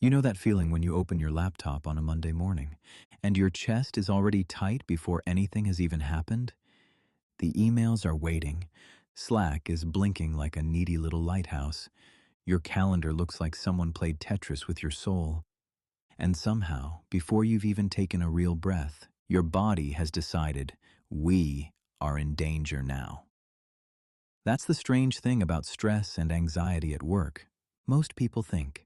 You know that feeling when you open your laptop on a Monday morning and your chest is already tight before anything has even happened? The emails are waiting. Slack is blinking like a needy little lighthouse. Your calendar looks like someone played Tetris with your soul. And somehow, before you've even taken a real breath, your body has decided, we are in danger now. That's the strange thing about stress and anxiety at work. Most people think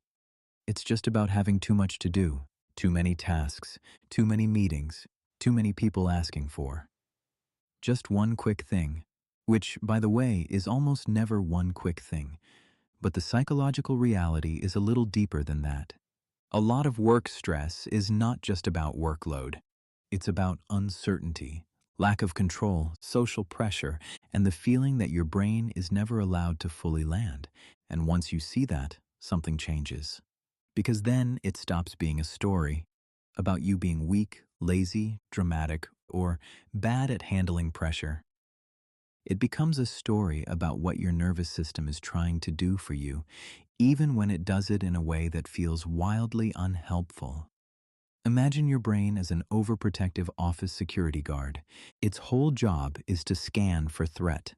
it's just about having too much to do, too many tasks, too many meetings, too many people asking for. Just one quick thing, which, by the way, is almost never one quick thing. But the psychological reality is a little deeper than that. A lot of work stress is not just about workload. It's about uncertainty, lack of control, social pressure, and the feeling that your brain is never allowed to fully land. And once you see that, something changes. Because then it stops being a story about you being weak, lazy, dramatic, or bad at handling pressure. It becomes a story about what your nervous system is trying to do for you, even when it does it in a way that feels wildly unhelpful. Imagine your brain as an overprotective office security guard. Its whole job is to scan for threat.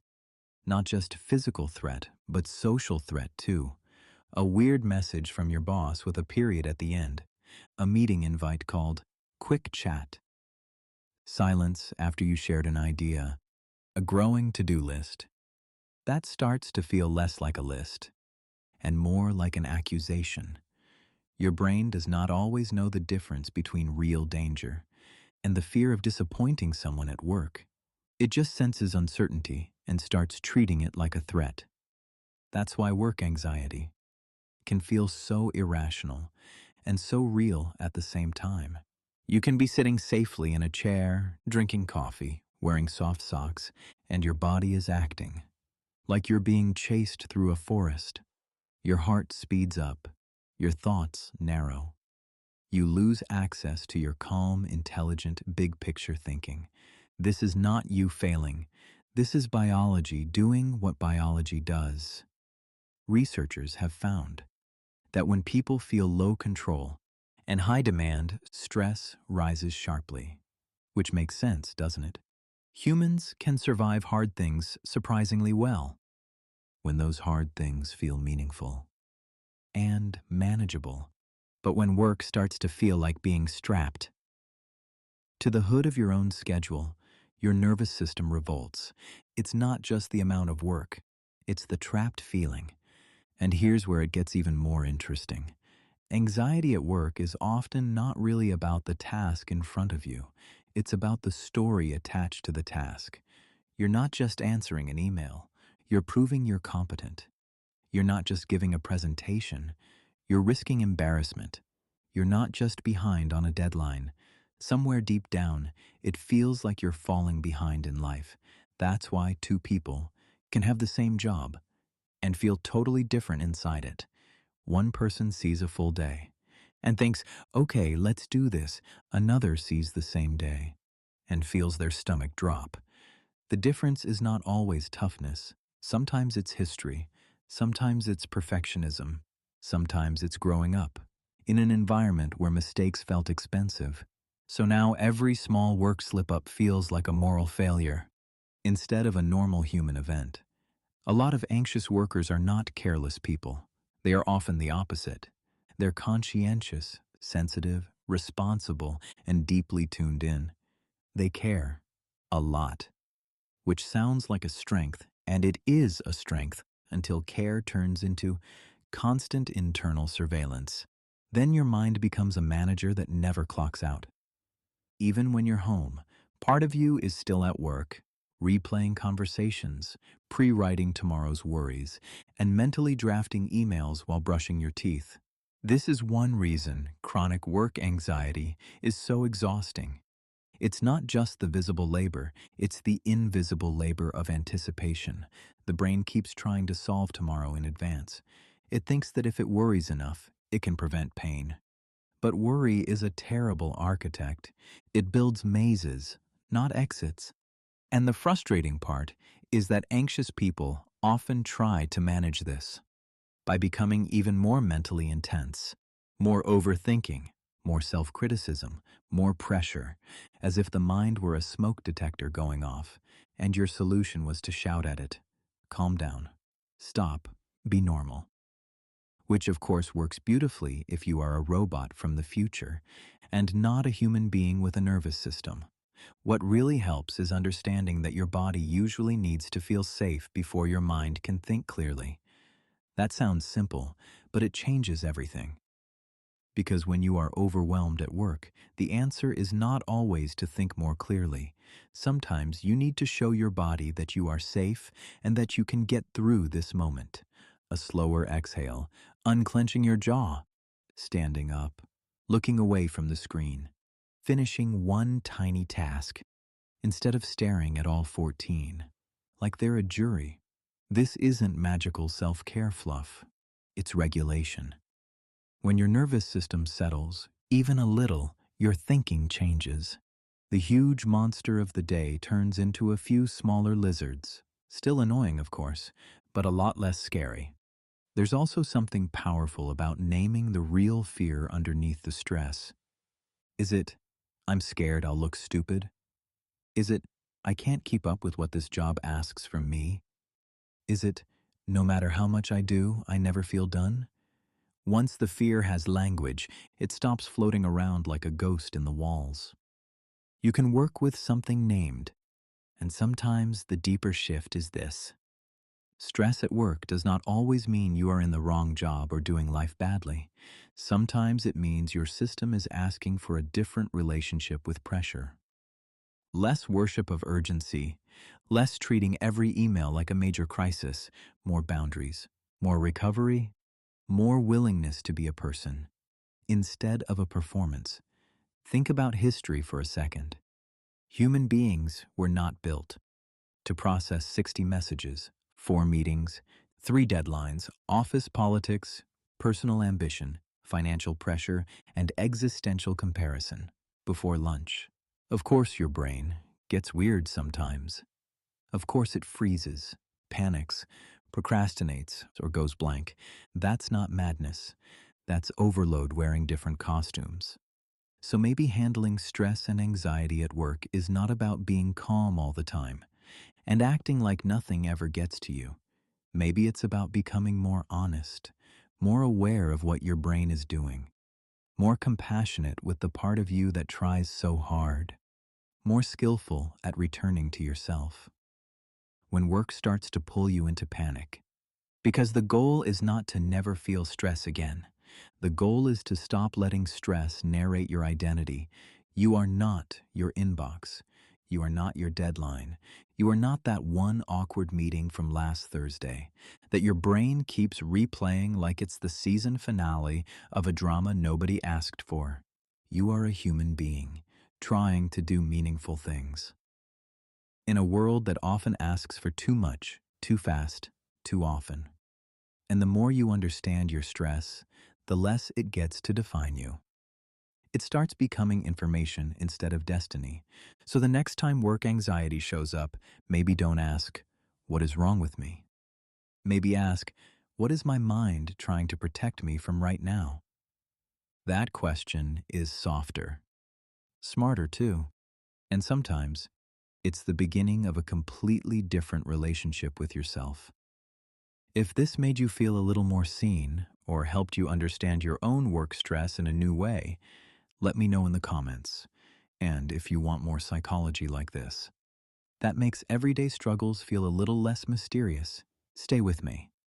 Not just physical threat, but social threat too. A weird message from your boss with a period at the end. A meeting invite called quick chat. Silence after you shared an idea. A growing to-do list. That starts to feel less like a list and more like an accusation. Your brain does not always know the difference between real danger and the fear of disappointing someone at work. It just senses uncertainty and starts treating it like a threat. That's why work anxiety can feel so irrational and so real at the same time. You can be sitting safely in a chair, drinking coffee, wearing soft socks, and your body is acting like you're being chased through a forest. Your heart speeds up, your thoughts narrow. You lose access to your calm, intelligent, big-picture thinking. This is not you failing. This is biology doing what biology does. Researchers have found that when people feel low control and high demand, stress rises sharply. Which makes sense, doesn't it? Humans can survive hard things surprisingly well when those hard things feel meaningful and manageable. But when work starts to feel like being strapped to the hood of your own schedule, your nervous system revolts. It's not just the amount of work, it's the trapped feeling. And here's where it gets even more interesting. Anxiety at work is often not really about the task in front of you. It's about the story attached to the task. You're not just answering an email. You're proving you're competent. You're not just giving a presentation. You're risking embarrassment. You're not just behind on a deadline. Somewhere deep down, it feels like you're falling behind in life. That's why two people can have the same job and feel totally different inside it. One person sees a full day and thinks, okay, let's do this. Another sees the same day and feels their stomach drop. The difference is not always toughness. Sometimes it's history. Sometimes it's perfectionism. Sometimes it's growing up in an environment where mistakes felt expensive. So now every small work slip-up feels like a moral failure instead of a normal human event. A lot of anxious workers are not careless people. They are often the opposite. They're conscientious, sensitive, responsible, and deeply tuned in. They care a lot, which sounds like a strength, and it is a strength until care turns into constant internal surveillance. Then your mind becomes a manager that never clocks out. Even when you're home, part of you is still at work, replaying conversations, pre-writing tomorrow's worries, and mentally drafting emails while brushing your teeth. This is one reason chronic work anxiety is so exhausting. It's not just the visible labor, it's the invisible labor of anticipation. The brain keeps trying to solve tomorrow in advance. It thinks that if it worries enough, it can prevent pain. But worry is a terrible architect. It builds mazes, not exits. And the frustrating part is that anxious people often try to manage this by becoming even more mentally intense. More overthinking, more self-criticism, more pressure, as if the mind were a smoke detector going off, and your solution was to shout at it, "Calm down. Stop. Be normal." Which of course works beautifully if you are a robot from the future and not a human being with a nervous system. What really helps is understanding that your body usually needs to feel safe before your mind can think clearly. That sounds simple, but it changes everything. Because when you are overwhelmed at work, the answer is not always to think more clearly. Sometimes you need to show your body that you are safe and that you can get through this moment. A slower exhale, unclenching your jaw, standing up, looking away from the screen, finishing one tiny task instead of staring at all 14, like they're a jury. This isn't magical self-care fluff. It's regulation. When your nervous system settles, even a little, your thinking changes. The huge monster of the day turns into a few smaller lizards. Still annoying, of course, but a lot less scary. There's also something powerful about naming the real fear underneath the stress. Is it, "I'm scared I'll look stupid"? Is it, "I can't keep up with what this job asks from me"? Is it, "No matter how much I do, I never feel done"? Once the fear has language, it stops floating around like a ghost in the walls. You can work with something named, and sometimes the deeper shift is this. Stress at work does not always mean you are in the wrong job or doing life badly. Sometimes it means your system is asking for a different relationship with pressure. Less worship of urgency, less treating every email like a major crisis, more boundaries, more recovery, more willingness to be a person instead of a performance. Think about history for a second. Human beings were not built to process 60 messages, 4 meetings, 3 deadlines, office politics, personal ambition, financial pressure, and existential comparison before lunch. Of course your brain gets weird sometimes. Of course it freezes, panics, procrastinates, or goes blank. That's not madness. That's overload wearing different costumes. So maybe handling stress and anxiety at work is not about being calm all the time and acting like nothing ever gets to you. Maybe it's about becoming more honest, more aware of what your brain is doing, more compassionate with the part of you that tries so hard, more skillful at returning to yourself. When work starts to pull you into panic, because the goal is not to never feel stress again. The goal is to stop letting stress narrate your identity. You are not your inbox. You are not your deadline. You are not that one awkward meeting from last Thursday that your brain keeps replaying like it's the season finale of a drama nobody asked for. You are a human being, trying to do meaningful things. In a world that often asks for too much, too fast, too often. And the more you understand your stress, the less it gets to define you. It starts becoming information instead of destiny. So the next time work anxiety shows up, maybe don't ask, "What is wrong with me?" Maybe ask, "What is my mind trying to protect me from right now?" That question is softer, smarter too. And sometimes, it's the beginning of a completely different relationship with yourself. If this made you feel a little more seen or helped you understand your own work stress in a new way, let me know in the comments. And if you want more psychology like this, that makes everyday struggles feel a little less mysterious, stay with me.